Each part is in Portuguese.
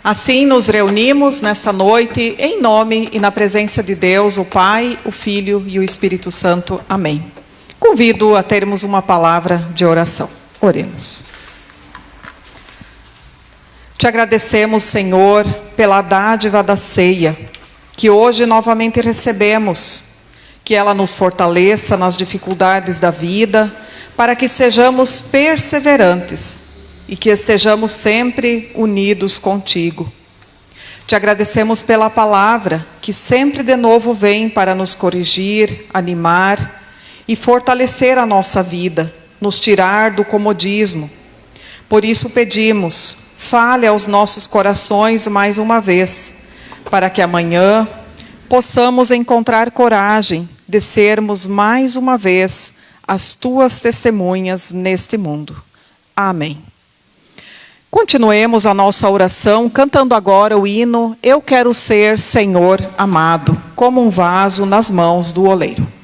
Assim nos reunimos nesta noite em nome e na presença de Deus, o Pai, o Filho e o Espírito Santo. Amém. Convido a termos uma palavra de oração. Oremos. Te agradecemos, Senhor, pela dádiva da ceia, que hoje novamente recebemos, que ela nos fortaleça nas dificuldades da vida, para que sejamos perseverantes e que estejamos sempre unidos contigo. Te agradecemos pela palavra, que sempre de novo vem para nos corrigir, animar e fortalecer a nossa vida, nos tirar do comodismo. Por isso pedimos, fale aos nossos corações mais uma vez, para que amanhã possamos encontrar coragem de sermos mais uma vez as tuas testemunhas neste mundo. Amém. Continuemos a nossa oração cantando agora o hino Eu Quero Ser, Senhor Amado, como um vaso nas mãos do oleiro.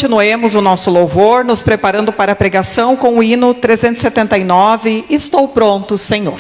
Continuemos o nosso louvor, nos preparando para a pregação com o hino 379, Estou Pronto, Senhor.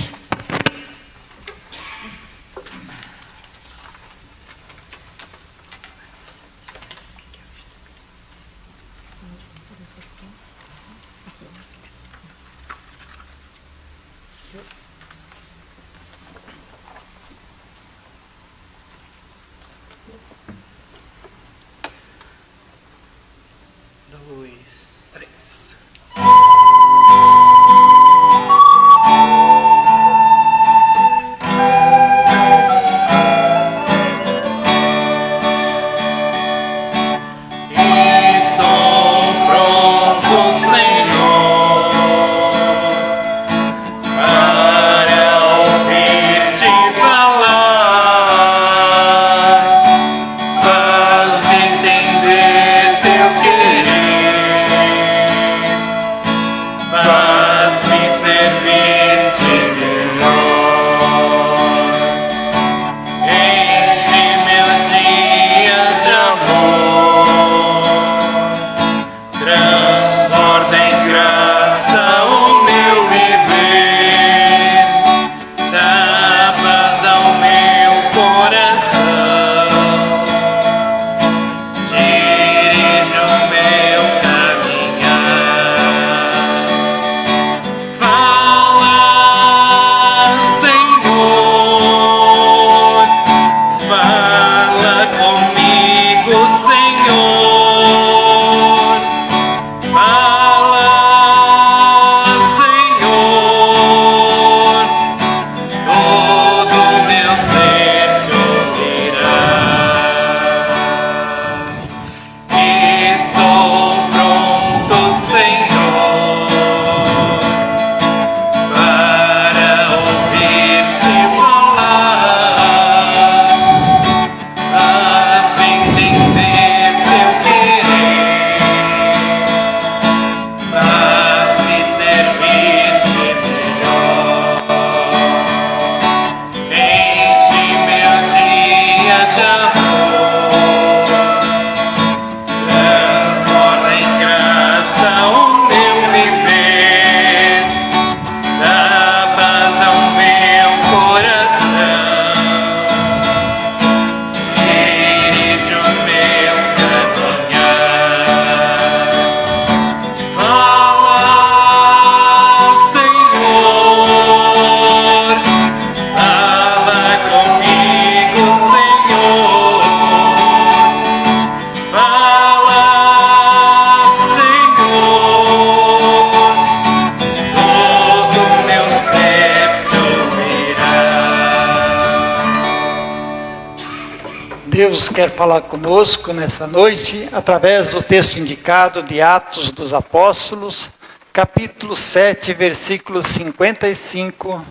Deus quer falar conosco nessa noite através do texto indicado de Atos dos Apóstolos, capítulo 7, versículos 55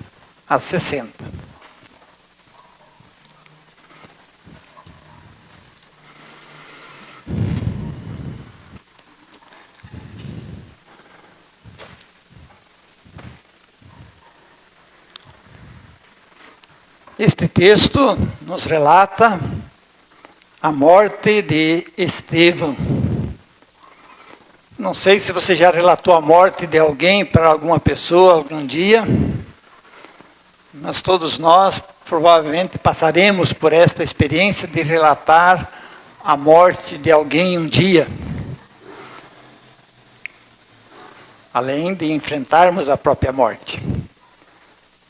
a 60. Este texto nos relata a morte de Estevão. Não sei se você já relatou a morte de alguém para alguma pessoa algum dia, mas todos nós provavelmente passaremos por esta experiência de relatar a morte de alguém um dia, além de enfrentarmos a própria morte.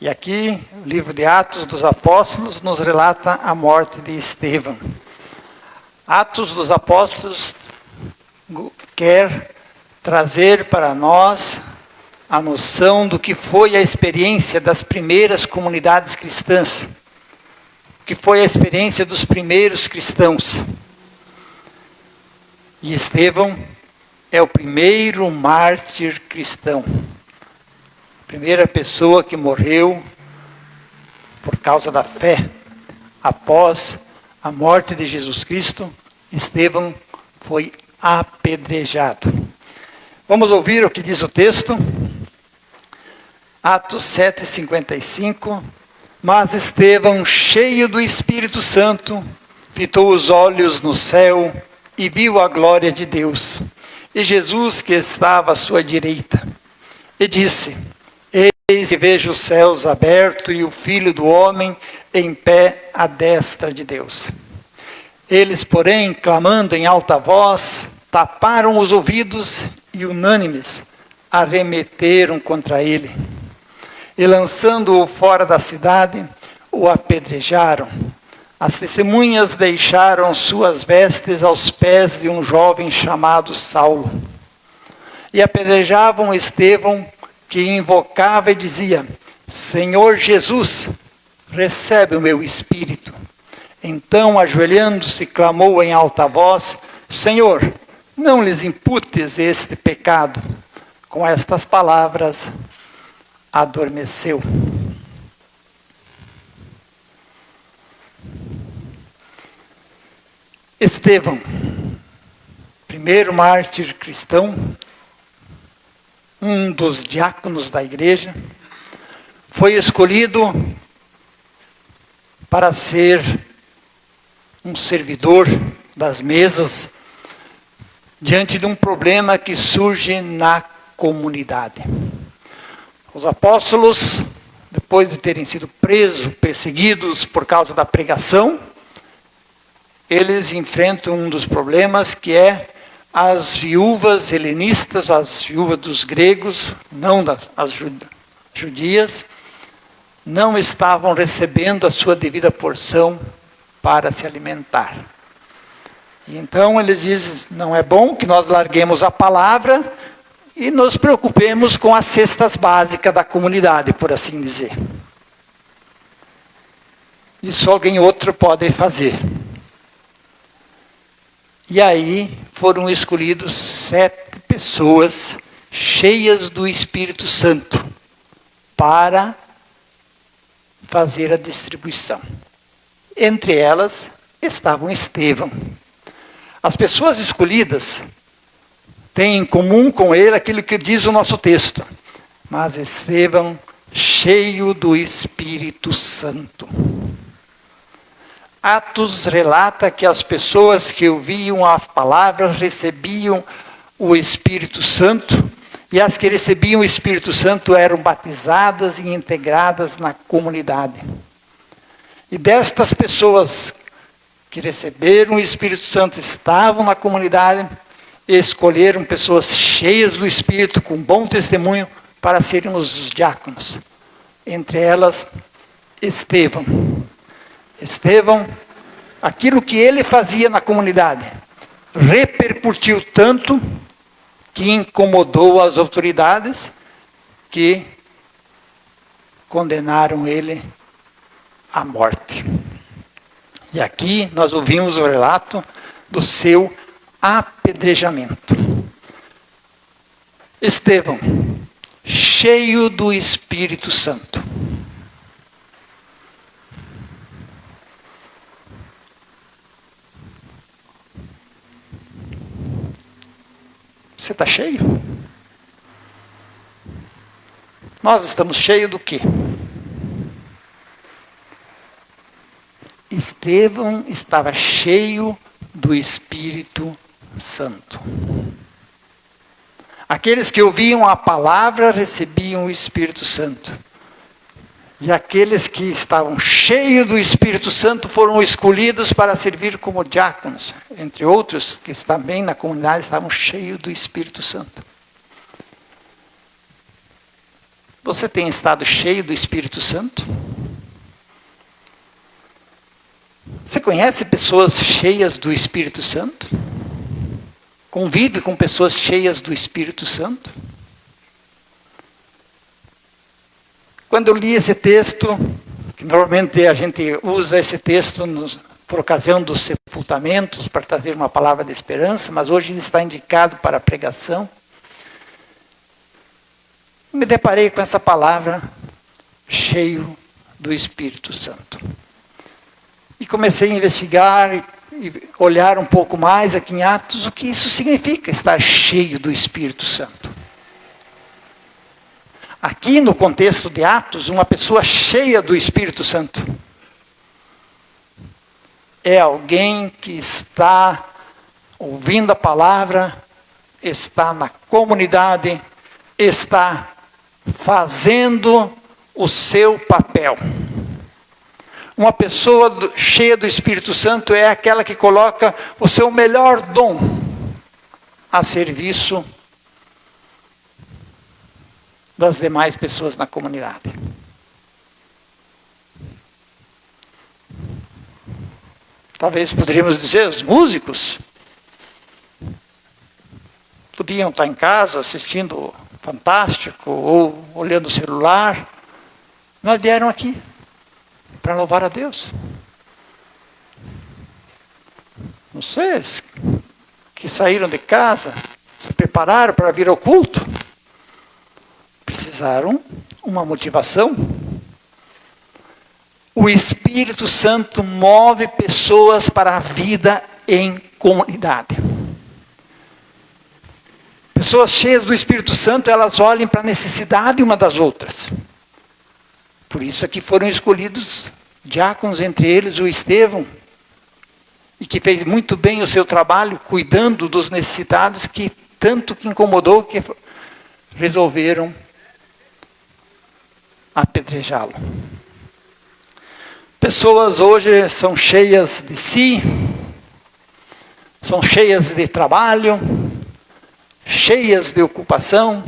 E aqui, o livro de Atos dos Apóstolos nos relata a morte de Estevão. Atos dos Apóstolos quer trazer para nós a noção do que foi a experiência das primeiras comunidades cristãs, o que foi a experiência dos primeiros cristãos. E Estevão é o primeiro mártir cristão. Primeira pessoa que morreu por causa da fé. Após a morte de Jesus Cristo, Estevão foi apedrejado. Vamos ouvir o que diz o texto. Atos 7:55. Mas Estevão, cheio do Espírito Santo, fitou os olhos no céu e viu a glória de Deus, e Jesus que estava à sua direita, e disse: Eis que vejo os céus abertos e o Filho do Homem em pé à destra de Deus. Eles, porém, clamando em alta voz, taparam os ouvidos e, unânimes, arremeteram contra ele. E, lançando-o fora da cidade, o apedrejaram. As testemunhas deixaram suas vestes aos pés de um jovem chamado Saulo. E apedrejavam Estevão, que invocava e dizia: Senhor Jesus, recebe o meu espírito. Então, ajoelhando-se, clamou em alta voz: Senhor, não lhes imputes este pecado. Com estas palavras, adormeceu. Estevão, primeiro mártir cristão, um dos diáconos da igreja, foi escolhido para ser um servidor das mesas diante de um problema que surge na comunidade. Os apóstolos, depois de terem sido presos, perseguidos por causa da pregação, eles enfrentam um dos problemas que é as viúvas helenistas, as viúvas dos gregos, não as judias, não estavam recebendo a sua devida porção para se alimentar. E então eles dizem: não é bom que nós larguemos a palavra e nos preocupemos com as cestas básicas da comunidade, por assim dizer. Isso alguém outro pode fazer. E aí foram escolhidos 7 pessoas cheias do Espírito Santo para fazer a distribuição. Entre elas estavam Estevão. As pessoas escolhidas têm em comum com ele aquilo que diz o nosso texto. Mas Estevão, cheio do Espírito Santo. Atos relata que as pessoas que ouviam a palavra recebiam o Espírito Santo, e as que recebiam o Espírito Santo eram batizadas e integradas na comunidade. E destas pessoas que receberam o Espírito Santo, estavam na comunidade, e escolheram pessoas cheias do Espírito, com bom testemunho, para serem os diáconos. Entre elas, Estevão. Estevão, aquilo que ele fazia na comunidade, repercutiu tanto que incomodou as autoridades, que condenaram ele à morte. E aqui nós ouvimos o relato do seu apedrejamento. Estevão, cheio do Espírito Santo. Você está cheio? Nós estamos cheios do quê? Estevão estava cheio do Espírito Santo. Aqueles que ouviam a palavra recebiam o Espírito Santo. E aqueles que estavam cheios do Espírito Santo foram escolhidos para servir como diáconos. Entre outros, que também na comunidade estavam cheios do Espírito Santo. Você tem estado cheio do Espírito Santo? Você conhece pessoas cheias do Espírito Santo? Convive com pessoas cheias do Espírito Santo? Quando eu li esse texto, que normalmente a gente usa esse texto por ocasião dos sepultamentos, para trazer uma palavra de esperança, mas hoje ele está indicado para a pregação, me deparei com essa palavra, cheio do Espírito Santo. E comecei a investigar e olhar um pouco mais aqui em Atos, o que isso significa, estar cheio do Espírito Santo. Aqui no contexto de Atos, uma pessoa cheia do Espírito Santo é alguém que está ouvindo a palavra, está na comunidade, está fazendo o seu papel. Uma pessoa cheia do Espírito Santo é aquela que coloca o seu melhor dom a serviço das demais pessoas na comunidade. Talvez poderíamos dizer, os músicos podiam estar em casa assistindo Fantástico ou olhando o celular, mas vieram aqui para louvar a Deus. Vocês que saíram de casa, se prepararam para vir ao culto, precisaram uma motivação. O Espírito Santo move pessoas para a vida em comunidade. Pessoas cheias do Espírito Santo, elas olham para a necessidade uma das outras. Por isso aqui foram escolhidos diáconos, entre eles o Estevão, e que fez muito bem o seu trabalho, cuidando dos necessitados, que tanto que incomodou que resolveram apedrejá-lo. Pessoas hoje são cheias de si, são cheias de trabalho, cheias de ocupação,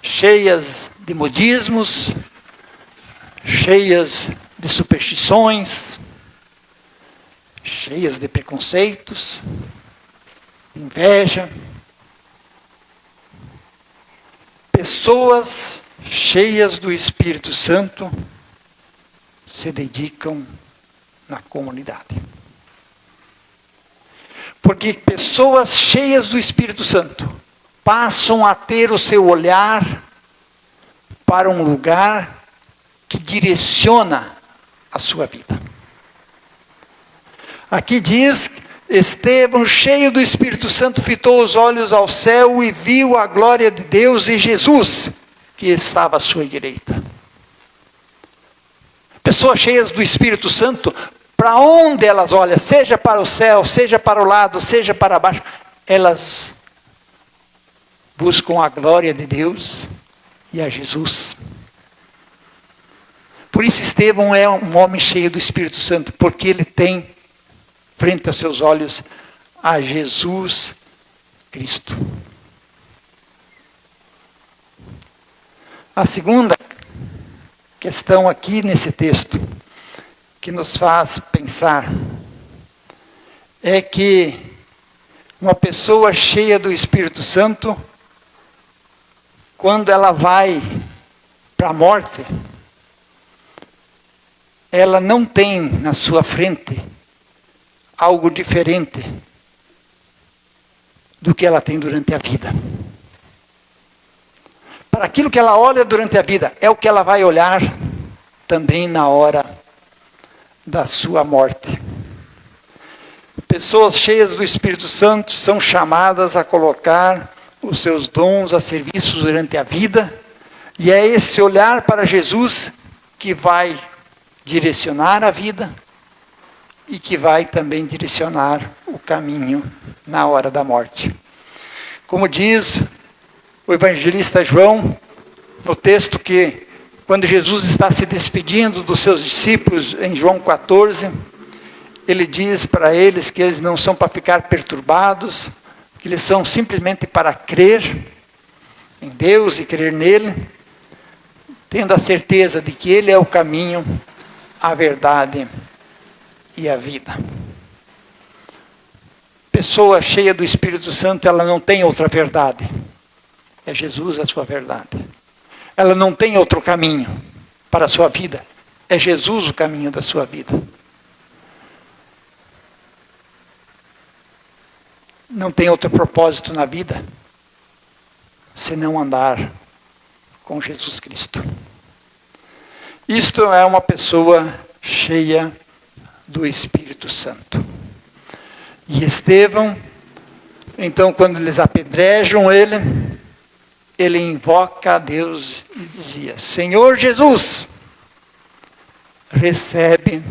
cheias de modismos, cheias de superstições, cheias de preconceitos, inveja. Pessoas cheias do Espírito Santo se dedicam na comunidade. Porque pessoas cheias do Espírito Santo passam a ter o seu olhar para um lugar que direciona a sua vida. Aqui diz, Estevão, cheio do Espírito Santo, fitou os olhos ao céu e viu a glória de Deus e Jesus, que estava à sua direita. Pessoas cheias do Espírito Santo, para onde elas olham, seja para o céu, seja para o lado, seja para baixo, elas buscam a glória de Deus e a Jesus. Por isso Estevão é um homem cheio do Espírito Santo, porque ele tem frente aos seus olhos a Jesus Cristo. A segunda questão aqui nesse texto, que nos faz pensar, é que uma pessoa cheia do Espírito Santo, quando ela vai para a morte, ela não tem na sua frente algo diferente do que ela tem durante a vida. Para aquilo que ela olha durante a vida, é o que ela vai olhar também na hora da sua morte. Pessoas cheias do Espírito Santo são chamadas a colocar os seus dons a serviço durante a vida, e é esse olhar para Jesus que vai direcionar a vida e que vai também direcionar o caminho na hora da morte. Como diz o evangelista João, no texto que, quando Jesus está se despedindo dos seus discípulos, em João 14, ele diz para eles que eles não são para ficar perturbados, que eles são simplesmente para crer em Deus e crer nele, tendo a certeza de que ele é o caminho, a verdade e a vida. Pessoa cheia do Espírito Santo, ela não tem outra verdade. É Jesus a sua verdade. Ela não tem outro caminho para a sua vida. É Jesus o caminho da sua vida. Não tem outro propósito na vida senão andar com Jesus Cristo. Isto é uma pessoa cheia do Espírito Santo. E Estevão, então, quando eles apedrejam ele invoca a Deus e dizia: Senhor Jesus, recebe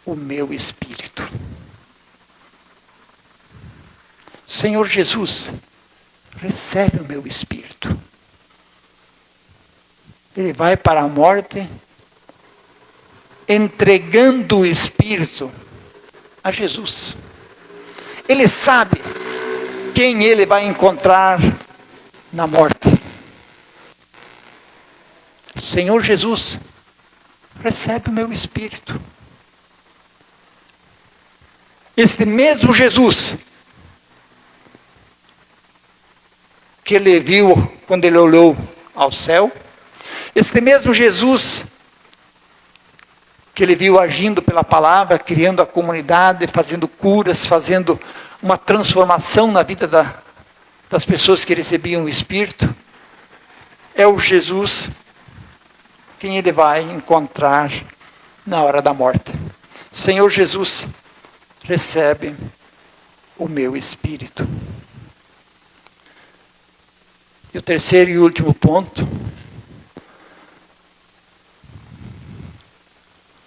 o meu espírito. Senhor Jesus, recebe o meu espírito. Ele vai para a morte, entregando o espírito a Jesus. Ele sabe quem ele vai encontrar na morte. Senhor Jesus, recebe o meu espírito. Este mesmo Jesus que ele viu quando ele olhou ao céu, este mesmo Jesus que ele viu agindo pela palavra, criando a comunidade, fazendo curas, fazendo uma transformação na vida das pessoas que recebiam o Espírito, é o Jesus quem ele vai encontrar na hora da morte. Senhor Jesus, recebe o meu espírito. E o terceiro e último ponto,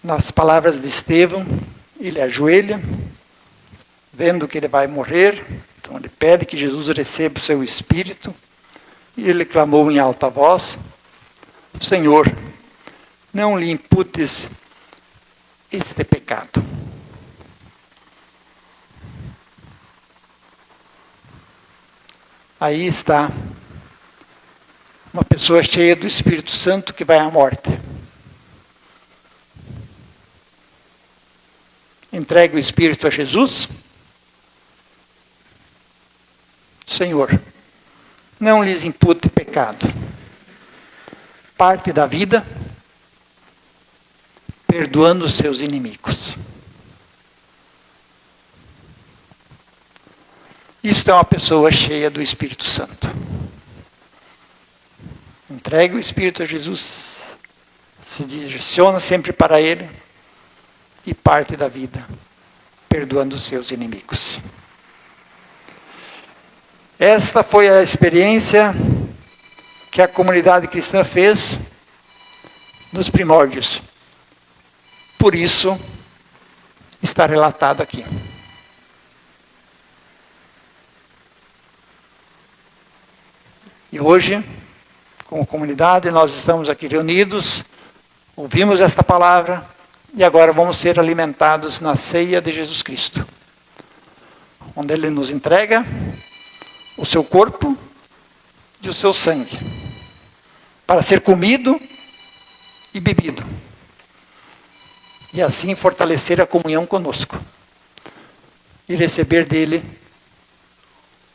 nas palavras de Estevão, ele ajoelha, vendo que ele vai morrer, então ele pede que Jesus receba o seu espírito, e ele clamou em alta voz: Senhor, não lhe imputes este pecado. Aí está uma pessoa cheia do Espírito Santo que vai à morte. Entrega o Espírito a Jesus. Senhor, não lhes impute pecado. Parte da vida, perdoando os seus inimigos. Isto é uma pessoa cheia do Espírito Santo. Entrega o Espírito a Jesus, se direciona sempre para Ele e parte da vida, perdoando os seus inimigos. Esta foi a experiência que a comunidade cristã fez nos primórdios. Por isso, está relatado aqui. E hoje, como comunidade, nós estamos aqui reunidos, ouvimos esta palavra e agora vamos ser alimentados na ceia de Jesus Cristo, onde Ele nos entrega o seu corpo e o seu sangue, para ser comido e bebido, e assim fortalecer a comunhão conosco, e receber dele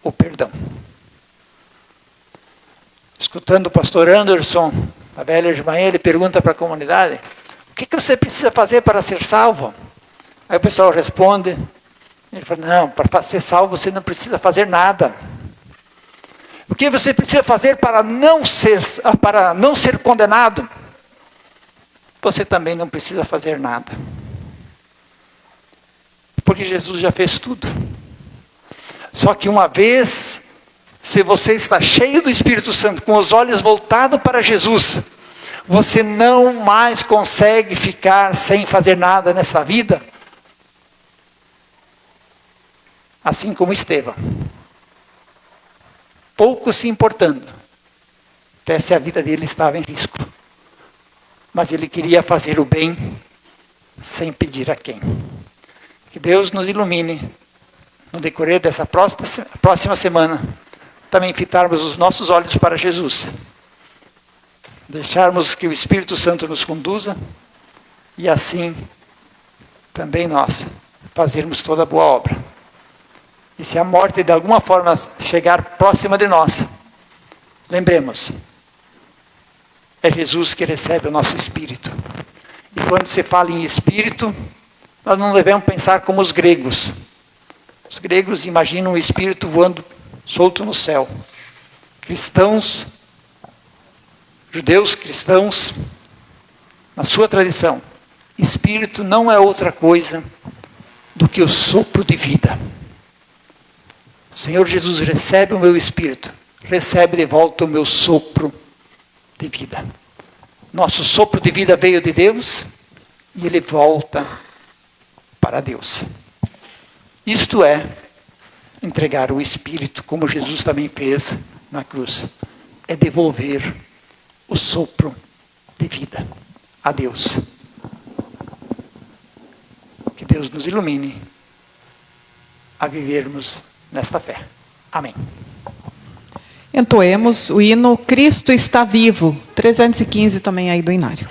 o perdão. Escutando o pastor Anderson, a velha de manhã, ele pergunta para a comunidade: que você precisa fazer para ser salvo? Aí o pessoal responde, ele fala, não, para ser salvo você não precisa fazer nada. O que você precisa fazer para não ser condenado? Você também não precisa fazer nada. Porque Jesus já fez tudo. Só que uma vez, se você está cheio do Espírito Santo, com os olhos voltados para Jesus, você não mais consegue ficar sem fazer nada nessa vida. Assim como Estevão. Pouco se importando, até se a vida dele estava em risco. Mas ele queria fazer o bem, sem pedir a quem. Que Deus nos ilumine, no decorrer dessa próxima semana, também fitarmos os nossos olhos para Jesus. Deixarmos que o Espírito Santo nos conduza, e assim, também nós, fazermos toda a boa obra. E se a morte de alguma forma chegar próxima de nós, lembremos, é Jesus que recebe o nosso espírito. E quando se fala em espírito, nós não devemos pensar como os gregos. Os gregos imaginam o espírito voando solto no céu. Cristãos, judeus cristãos, na sua tradição, espírito não é outra coisa do que o sopro de vida. Senhor Jesus, recebe o meu espírito, recebe de volta o meu sopro de vida. Nosso sopro de vida veio de Deus e ele volta para Deus. Isto é entregar o espírito, como Jesus também fez na cruz. É devolver o sopro de vida a Deus. Que Deus nos ilumine a vivermos nesta fé. Amém. Entoemos o hino Cristo está vivo, 315 também aí do Inário.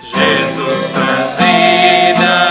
Jesus traz vida.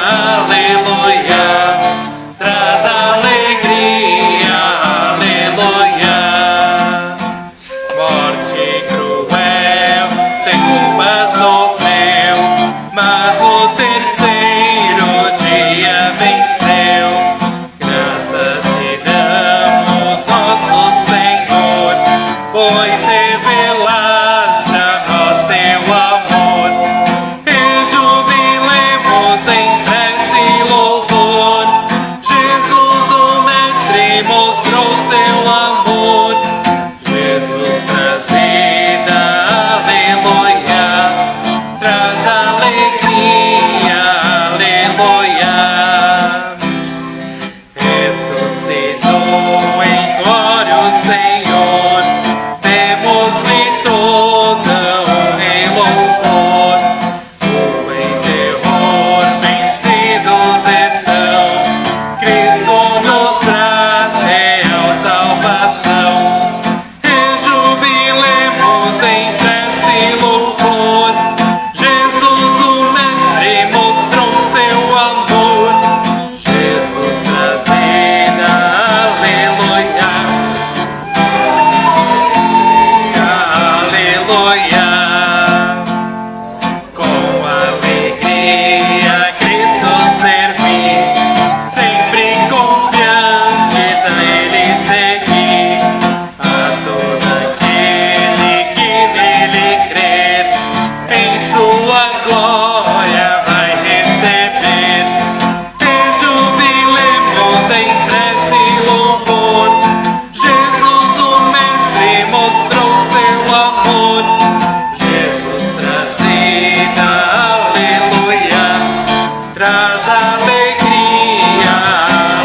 traz alegria,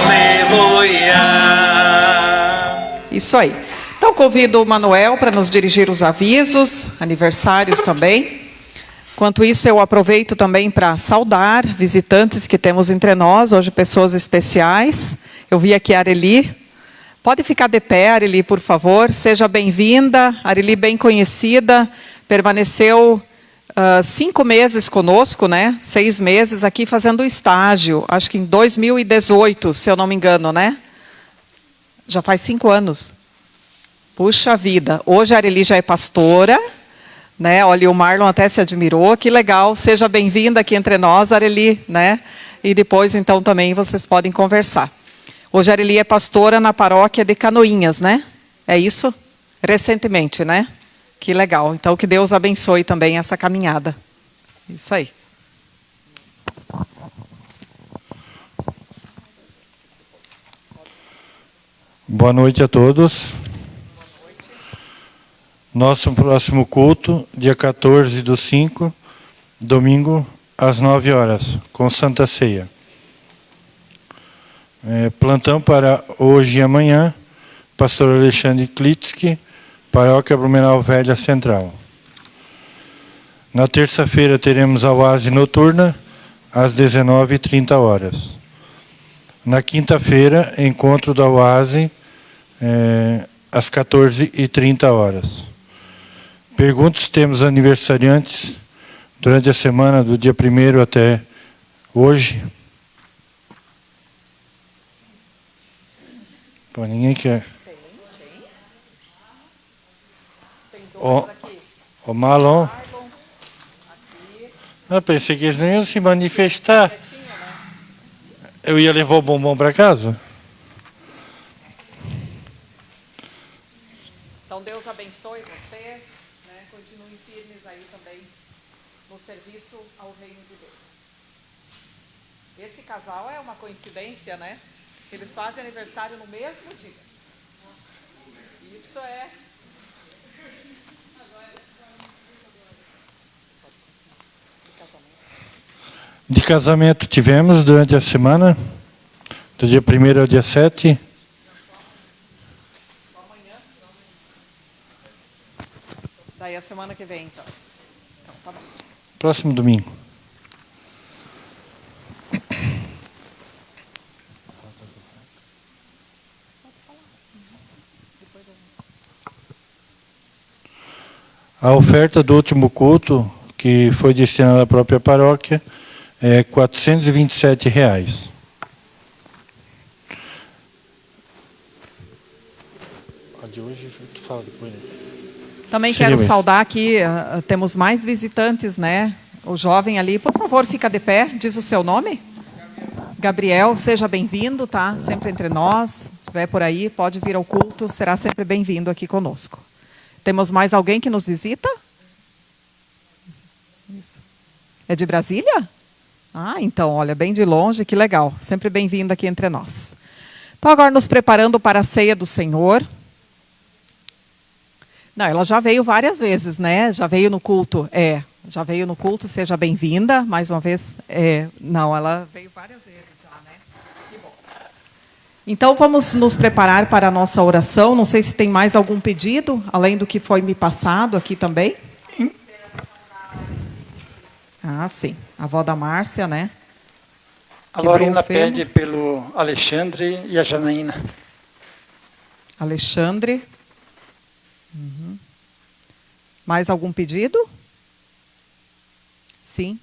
aleluia. Isso aí. Então convido o Manuel para nos dirigir os avisos, aniversários também. Enquanto isso, eu aproveito também para saudar visitantes que temos entre nós, hoje pessoas especiais. Eu vi aqui a Areli. Pode ficar de pé, Areli, por favor. Seja bem-vinda. Areli, bem conhecida, permaneceu 5 meses conosco, né? 6 meses aqui fazendo estágio. Acho que em 2018, se eu não me engano, né? Já faz 5 anos. Puxa vida. Hoje a Areli já é pastora. Né? Olha, o Marlon até se admirou, que legal, seja bem-vinda aqui entre nós, Areli, né? E depois, então, também vocês podem conversar. Hoje a Areli é pastora na paróquia de Canoinhas, né? É isso? Recentemente, né? Que legal, então que Deus abençoe também essa caminhada. Isso aí. Boa noite a todos. Nosso próximo culto, dia 14/5, domingo, às 9 horas, com Santa Ceia. Plantão para hoje e amanhã, pastor Alexandre Klitsky, paróquia Blumenau Velha Central. Na terça-feira teremos a oase noturna, às 19h30. Na quinta-feira, encontro da oase, às 14h30. Pergunto se temos aniversariantes durante a semana, do dia 1º até hoje. Pô, ninguém quer. Tem 2 aqui. O Marlon. Eu pensei que eles não iam se manifestar. Eu ia levar o bombom para casa. Então Deus abençoe vocês, né? Continuem firmes aí também no serviço ao reino de Deus. Esse casal é uma coincidência, né? Eles fazem aniversário no mesmo dia. Isso é. De casamento tivemos durante a semana, do dia 1º ao dia 7. Só amanhã. Daí a semana que vem, então. Então, tá bom. Próximo domingo. A oferta do último culto, que foi destinada à própria paróquia, é R$ 427. A de hoje, tu fala depois. Também Seria quero mesmo. saudar aqui, temos mais visitantes, né? O jovem ali, por favor, fica de pé, diz o seu nome. Gabriel, seja bem-vindo, tá? Sempre entre nós. Se estiver por aí, pode vir ao culto, será sempre bem-vindo aqui conosco. Temos mais alguém que nos visita? Isso. É de Brasília? Ah, então, olha, bem de longe, que legal. Sempre bem-vindo aqui entre nós. Então, agora nos preparando para a ceia do Senhor. Não, ela já veio várias vezes, né? Já veio no culto. Já veio no culto, seja bem-vinda. Mais uma vez. Não, ela veio várias vezes já, né? Que bom. Então, vamos nos preparar para a nossa oração. Não sei se tem mais algum pedido, além do que foi me passado aqui também. Ah, sim. A avó da Márcia, né? A Lorena pede pelo Alexandre e a Janaína. Alexandre. Uhum. Mais algum pedido? Sim.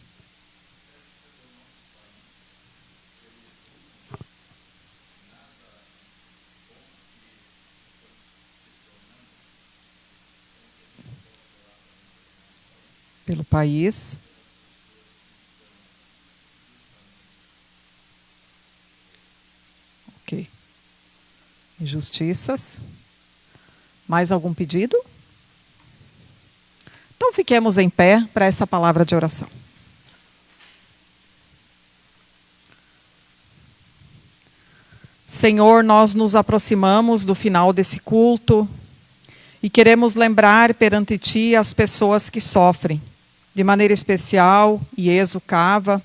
Pelo país. Ok. Injustiças. Mais algum pedido? Então fiquemos em pé para essa palavra de oração. Senhor, nós nos aproximamos do final desse culto e queremos lembrar perante Ti as pessoas que sofrem, de maneira especial, Ieso Cava,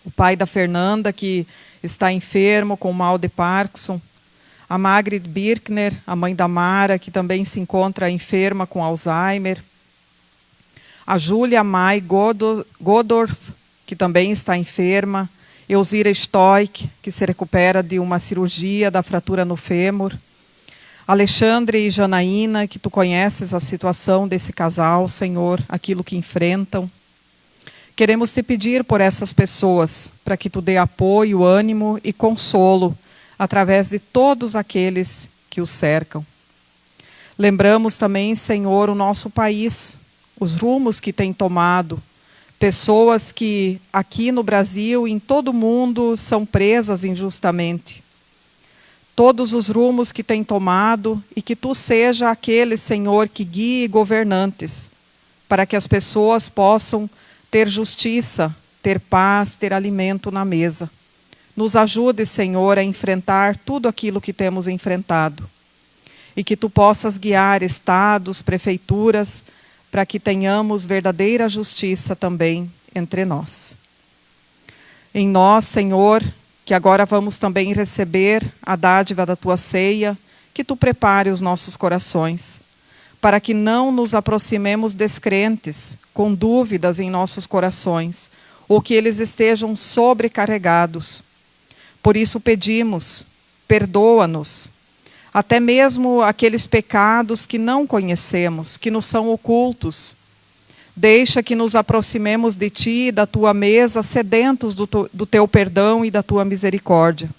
o pai da Fernanda, que está enfermo com mal de Parkinson, a Margret Birkner, a mãe da Mara, que também se encontra enferma com Alzheimer, a Júlia Mai Godorf, que também está enferma, Elzira Stoik, que se recupera de uma cirurgia da fratura no fêmur, Alexandre e Janaína, que tu conheces a situação desse casal, Senhor, aquilo que enfrentam. Queremos te pedir por essas pessoas, para que tu dê apoio, ânimo e consolo, através de todos aqueles que os cercam. Lembramos também, Senhor, o nosso país, os rumos que tem tomado, pessoas que aqui no Brasil e em todo o mundo são presas injustamente. Todos os rumos que tem tomado e que tu seja aquele, Senhor, que guie governantes, para que as pessoas possam ter justiça, ter paz, ter alimento na mesa. Nos ajude, Senhor, a enfrentar tudo aquilo que temos enfrentado. E que tu possas guiar estados, prefeituras, para que tenhamos verdadeira justiça também entre nós. Em nós, Senhor, que agora vamos também receber a dádiva da tua ceia, que tu prepare os nossos corações, para que não nos aproximemos descrentes, com dúvidas em nossos corações, ou que eles estejam sobrecarregados. Por isso pedimos, perdoa-nos, até mesmo aqueles pecados que não conhecemos, que nos são ocultos. Deixa que nos aproximemos de ti e da tua mesa, sedentos do teu perdão e da tua misericórdia.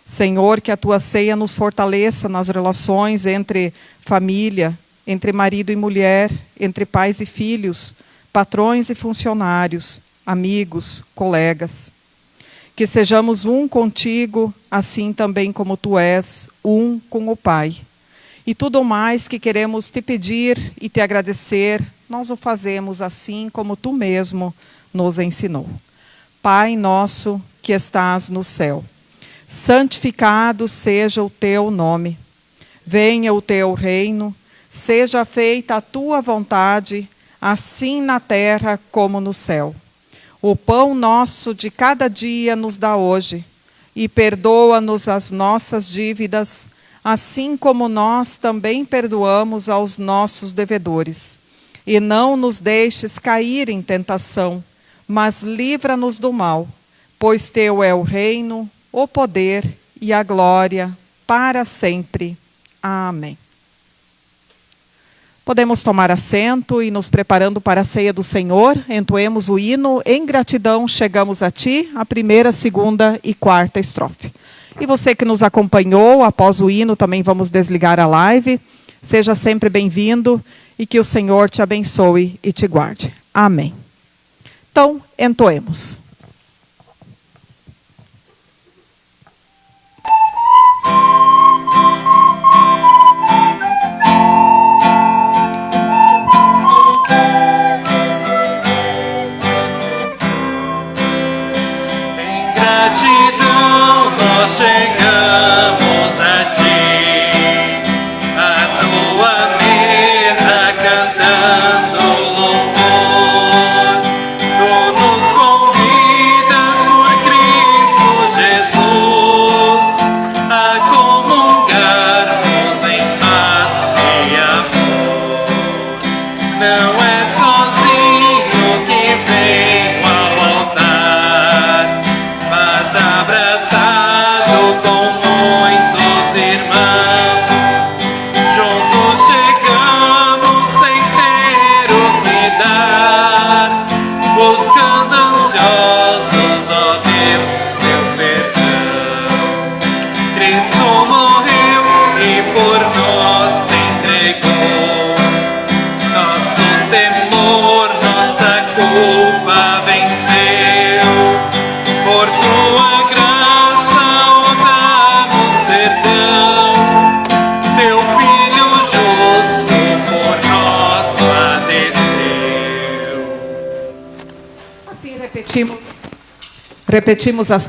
Senhor, que a tua ceia nos fortaleça nas relações entre família, entre marido e mulher, entre pais e filhos, patrões e funcionários, amigos, colegas. Que sejamos um contigo, assim também como tu és, um com o Pai. E tudo mais que queremos te pedir e te agradecer, nós o fazemos assim como tu mesmo nos ensinou. Pai nosso que estás no céu, santificado seja o teu nome. Venha o teu reino, seja feita a tua vontade, assim na terra como no céu. O pão nosso de cada dia nos dá hoje, e perdoa-nos as nossas dívidas, assim como nós também perdoamos aos nossos devedores. E não nos deixes cair em tentação, mas livra-nos do mal, pois teu é o reino, o poder e a glória para sempre. Amém. Podemos tomar assento e nos preparando para a ceia do Senhor, entoemos o hino Em Gratidão Chegamos a Ti, a primeira, segunda e quarta estrofe. E você que nos acompanhou, após o hino também vamos desligar a live. Seja sempre bem-vindo e que o Senhor te abençoe e te guarde. Amém. Então, entoemos. Gratidão nós chegamos a ti, a tua mesa cantando louvor. Tu nos convidas por Cristo Jesus a comungarmos em paz e amor. Não é sozinho que venho ao altar, mas abraçado com muitos irmãos. Juntos chegamos sem ter o que dar, buscando ansiosos, ó Deus, teu perdão. Cristo morreu e por nós se entregou. Nosso temor, nossa culpa venceu. Por tua graça o damos perdão. Teu Filho justo por nós padeceu. Assim repetimos as